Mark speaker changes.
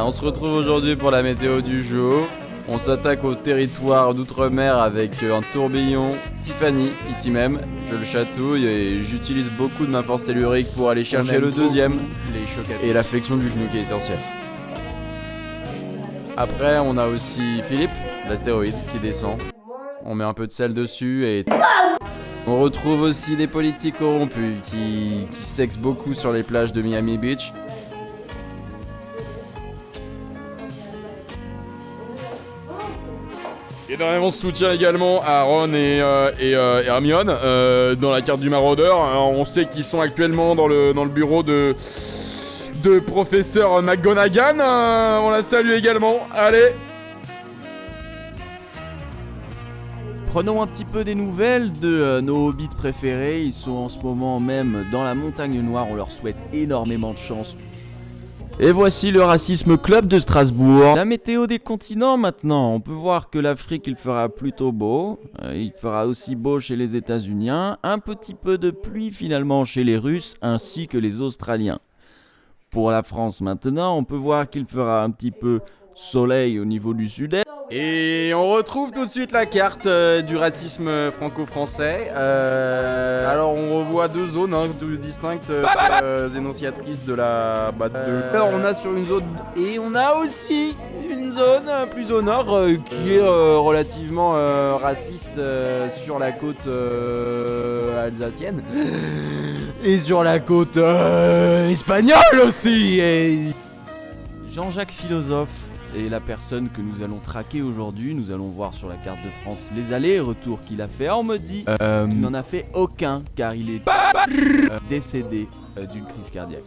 Speaker 1: On se retrouve aujourd'hui pour la météo du jour. On s'attaque au territoire d'outre-mer avec un tourbillon Tiffany, ici même. Je le chatouille et j'utilise beaucoup de ma force tellurique pour aller chercher le deuxième et la flexion du genou qui est essentielle. Après, on a aussi Philippe, l'astéroïde, qui descend. On met un peu de sel dessus et... On retrouve aussi des politiques corrompus qui sexent beaucoup sur les plages de Miami Beach. Énormément de soutien également à Ron et Hermione dans la carte du maraudeur. On sait qu'ils sont actuellement dans le bureau de professeur McGonagall. On la salue également. Allez.
Speaker 2: Prenons un petit peu des nouvelles de nos hobbits préférés. Ils sont en ce moment même dans la montagne noire. On leur souhaite énormément de chance. Et voici le Racisme Club de Strasbourg. La météo des continents maintenant. On peut voir que l'Afrique, il fera plutôt beau. Il fera aussi beau chez les États-Unis. Un petit peu de pluie finalement chez les Russes ainsi que les Australiens. Pour la France maintenant, on peut voir qu'il fera un petit peu soleil au niveau du sud-est.
Speaker 1: Et on retrouve tout de suite la carte du racisme franco-français. Alors on revoit deux zones distinctes énonciatrices de la... Alors on a sur une zone... Et on a aussi une zone plus au nord qui est relativement raciste sur la côte alsacienne. Et sur la côte espagnole aussi. Et...
Speaker 2: Jean-Jacques Philosophe est la personne que nous allons traquer aujourd'hui. Nous allons voir sur la carte de France les allers et retours qu'il a fait. On me dit qu'il n'en a fait aucun car il est décédé d'une crise cardiaque.